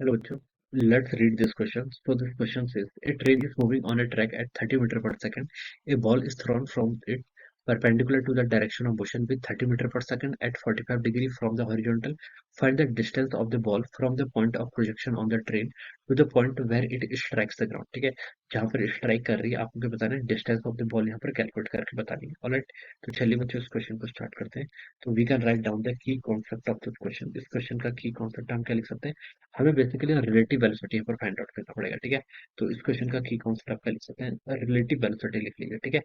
Hello, bachcho. Let's read this question. So this question says, a train is moving on a track at 30 meter per second. A ball is thrown from it perpendicular to the direction of motion with 30 meter per second at 45 degree from the horizontal. Find the distance of the ball from the point of projection on the train to the point where it strikes the ground. ठीक है, जहाँ पर strike कर रही है आपको बताना है डिस्टेंस ऑफ द बॉल यहाँ पर कैलकुलेट करके बतानी है. ऑलराइट, तो चलिए बच्चों इस क्वेश्चन को स्टार्ट करते हैं. तो we can write down the key concept of this question. इस क्वेश्चन का की कॉन्सेप्ट हम क्या लिख सकते हैं. हमें बेसिकली रिलेटिव वेलोसिटी यहाँ पर फाइंड आउट करना पड़ेगा. ठीक है, तो इस क्वेश्चन का की कॉन्सेप्ट आप क्या लिख सकते हैं, रिलेटिव वेलोसिटी लिख लीजिए. ठीक है,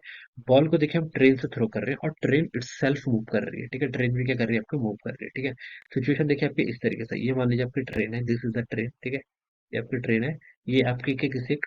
बॉल को देखिए हम ट्रेन से थ्रो कर रहे हैं और ट्रेन इटसेल्फ मूव कर रही है. ठीक है, ट्रेन भी क्या कर रही है, आपको मूव कर रही है. ठीक है, सिचुएशन देखिए आपकी इस तरीके से, ये मान लीजिए आपकी ट्रेन है, दिस इज द ट्रेन. ठीक है, ये आपकी ट्रेन है, ये आपकी के किसी एक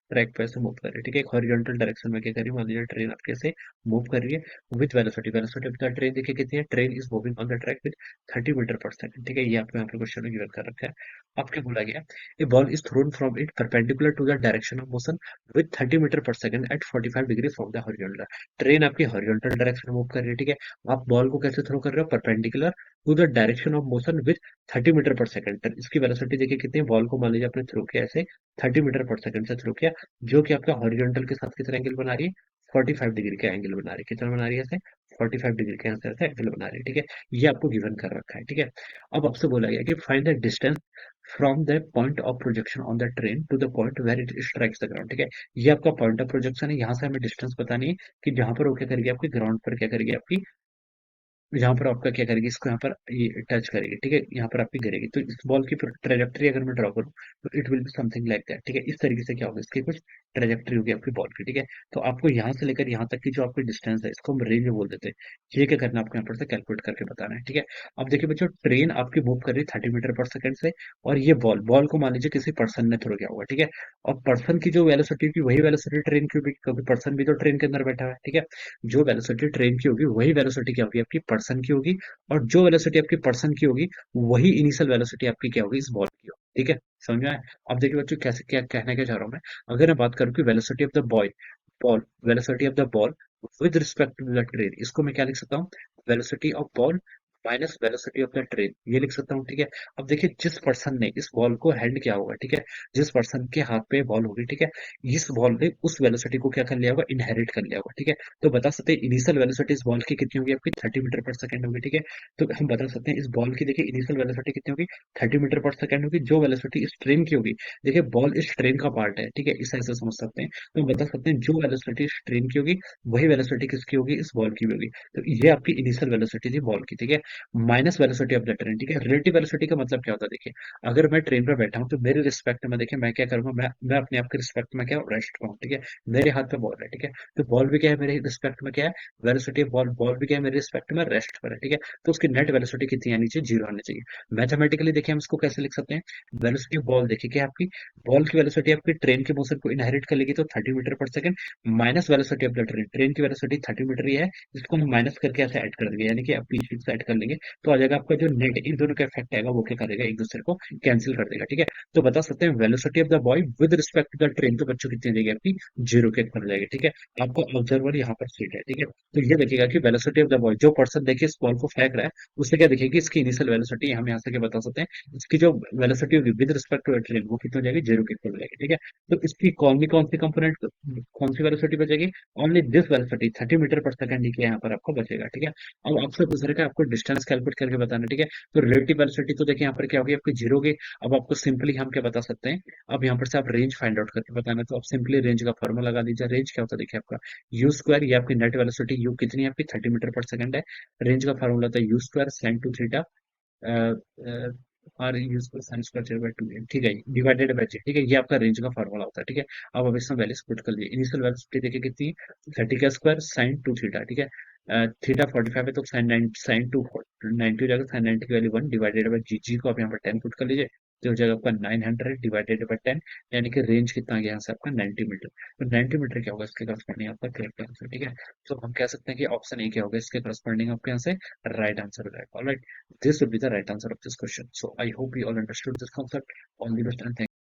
ट्रैक पे से मूव कर रही है. ठीक है, एक हॉरिजॉन्टल डायरेक्शन में क्या कर रही है, मान लीजिए ट्रेन आपके से मूव कर रही है with velocity. Velocity of the train देखिए कितनी है, train is moving on the track with 30 metre per second. ठीक है, ये आपको यहाँ पे क्वेश्चन में गिवन कर रखा है. अब क्या बोला गया, a ball is thrown from it perpendicular to the direction of motion with 30 metre per second at 45 degree from the horizontal. Train आपकी हॉरिजॉन्टल डायरेक्शन में मूव कर रही है. ठीक है, आप बॉल को कैसे थ्रो कर रहे हो, perpendicular to the direction of motion with 30 metre per second. इसकी वेलोसिटी देखिए कितनी है, बॉल को मान लीजिए आपने थ्रो किया ऐसे 30 मीटर पर सेकंड से थ्रो किया, जो कि आपका हॉरिजॉन्टल के साथ कितना एंगल बना रही है, 45 डिग्री का एंगल बना रही है. कितना बना रही है ऐसे, 45 डिग्री के आंसर से एंगल बना रही है. ठीक है, ये आपको गिवन कर रखा है. ठीक है, अब आपसे बोला गया कि find the distance from the point of projection on the train to the point where it strikes the ground. ठीक है, ये आपका पॉइंट ऑफ प्रोजेक्शन है, यहाँ से हमें डिस्टेंस बतानी है कि जहां पर वो क्या करेगी, आपकी ग्राउंड पर क्या करेगी, आपकी यहाँ पर आपका क्या करेगी, इसको यहाँ पर ये टच करेगी. ठीक है, यहाँ पर आपकी गिरेगी. तो इस बॉल की ट्रेजेक्टरी अगर मैं ड्रॉ करूँ तो it will be something like that. ठीक है, इस तरीके से क्या होगा, इसकी कुछ ट्रेजेक्टरी होगी आपकी बॉल की. ठीक है, तो आपको यहाँ से लेकर यहाँ तक की जो आपकी डिस्टेंस है, इसको हम रेंज बोल देते हैं. ये क्या करना है, आपको यहाँ पर से कैलकुलेट करके बताना है. ठीक है, अब देखिए बच्चों, ट्रेन आपकी मूव कर रही है 30 मीटर पर सेकंड से, और ये बॉल बॉल को मान लीजिए किसी पर्सन ने थ्रो किया होगा. ठीक है, और पर्सन की जो वेलोसिटी की वही वेलोसिटी ट्रेन की भी, क्योंकि पर्सन भी तो ट्रेन के अंदर बैठा हुआ है. ठीक है, जो वेलोसिटी ट्रेन की होगी वही वेलोसिटी क्या होगी, आपकी पर्सन की होगी, और जो वेलोसिटी आपकी पर्सन की होगी वही इनिशियल वेलोसिटी आपकी क्या होगी, इस बॉल की होगी. ठीक है, समझ में आया. अब देखिए बच्चों, कैसे क्या कहना क्या चाह रहा हूँ मैं. अगर मैं बात करूँ कि velocity of the boy ball velocity of the ball with respect to the train, इसको मैं क्या लिख सकता हूँ, velocity of ball minus velocity of the train, ये लिख सकता हूँ. ठीक है, अब देखिए जिस पर्सन ने इस बॉल को हैंड किया होगा, ठीक है, जिस पर्सन के हाथ पे बॉल होगी, ठीक है, इस बॉल ने उस वेलोसिटी को क्या कर लिया होगा, इनहेरिट कर लिया होगा. ठीक है, तो बता सकते हैं इनिशियल वेलोसिटी इस बॉल की कितनी होगी, आपकी 30 मीटर पर सेकंड होगी. ठीक है, तो हम बता सकते हैं इस बॉल की देखिए इनिशियल वेलोसिटी कितनी होगी, 30 मीटर पर सेकंड होगी. जो वेलोसिटी इस ट्रेन की होगी, देखिए बॉल इस ट्रेन का पार्ट है. ठीक है, इस ऐसे समझ सकते हैं. तो हम बता सकते हैं जो वेलोसिटी इस ट्रेन की होगी वही वेलोसिटी किसकी होगी, इस बॉल की भी होगी. तो ये आपकी इनिशियल वेलोसिटी थी बॉल की. ठीक है, minus velocity of the train. ठीक है, रिलेटिव वेलोसिटी का मतलब क्या होता है, देखिए अगर मैं ट्रेन पर बैठा हूँ तो मेरे रिस्पेक्ट में देखिए मैं क्या करूंगा, मैं अपने आप के रिस्पेक्ट में क्या रेस्ट पाऊँ. ठीक है, मेरे हाथ पे बॉल है. ठीक है, तो बॉल भी क्या है मेरे रिस्पेक्ट में, क्या है वेलोसिटी, बॉल बॉल भी क्या है मेरे रिस्पेक्ट में रेस्ट पर है. ठीक है, तो उसकी नेट वेलोसिटी कितनी आनी चाहिए, जीरो आनी चाहिए. मैथमेटिकली देखिए हम इसको कैसे लिख सकते हैं, वेलोसिटी ऑफ बॉल देखिए क्या है, आपकी बॉल की वेलोसिटी आपकी ट्रेन के मोशन को इनहेरिट कर लेगी, तो 30 metre per second minus velocity of the train. Train की वेलोसिटी 30 मीटर ही है, इसको हम माइनस करके ऐसे ऐड कर देंगे, यानी कि आप पीछे से ऐड कर लेंगे, तो आ जाएगा आपका जो नेट, इन दोनों का इफेक्ट आएगा वो क्या करेगा, एक दूसरे को कैंसिल कर देगा. ठीक है, तो बता सकते हैं velocity of the boy with respect to the train, तो बच्चों कितनी देगी, आपकी जीरो के इक्वल जाएगी. ठीक है, आपको ऑब्जर्वर यहाँ पर सीट है. ठीक है, तो ये देखिएगा कि वेलोसिटी ऑफ द बॉय, जो पर्सन देखिए इस बॉल को फेंक रहा है, उससे क्या देखिएगी, इसकी इनिशियल वेलोसिटी हम यहाँ से क्या बता सकते हैं, इसकी जो वेलोसिटी होगी with respect to the train वो कितनी हो जाएगी, जीरो के इक्वल हो जाएगी. ठीक है, तो इसकी कौन सी कंपोनेंट, कौन सी वेलोसिटी बचेगी, only this velocity 30 metre per second ही यहाँ पर आपको बचेगा. ठीक है, अब आपसे दूसरे का आपको डिस्टेंस कैलकुलेट करके बताना. ठीक है, तो रिलेटिव वेलोसिटी तो देखिए यहाँ पर क्या होगी, आपकी जीरो होगी. अब आपको सिंपली हम क्या बता सकते हैं, अब यहाँ पर से आप रेंज फाइंड आउट करके बताना, तो आप सिंपली रेंज का फॉर्मूला लगा दीजिए. रेंज क्या होता है, देखिए आपका यू स्क्वायर, ये आपकी नेट वेलोसिटी यू कितनी है, आपकी 30 मीटर पर सेकंड है. रेंज का फॉर्मूला होता है you square sine to theta और यूज को साइन स्क्वायर बाय टू. ठीक है, डिवाइडेड बाय जी. ठीक है, ये आपका रेंज का फॉर्मूला होता है. ठीक है, अब अब इसमें वैल्यूज पुट कर लीजिए. इनिशियल वेलोसिटी देखिए कितनी है, 30 का स्क्वायर साइन टू थीटा. ठीक है, थीटा 45 है तो साइन टू 90 हो जाएगा, साइन 90 की वैल्यू 1 डिवाइडेड बाय जी. जी को आप यहाँ पर 10 पुट कर लीजिए, तो हो जाएगा आपका 900 डिवाइडेड बाय 10, यानी कि रेंज कितना आ गया यहाँ से आपका 90 मीटर. तो 90 मीटर क्या होगा, इसके करस्पॉन्डिंग आपका करेक्ट आंसर. ठीक है, तो हम कह सकते हैं कि ऑप्शन ए क्या होगा, इसके करस्पॉन्डिंग आपके यहाँ से राइट आंसर हो जाएगा. Alright, this would be the right answer of this question. So I hope you all understood this concept. All the best and thank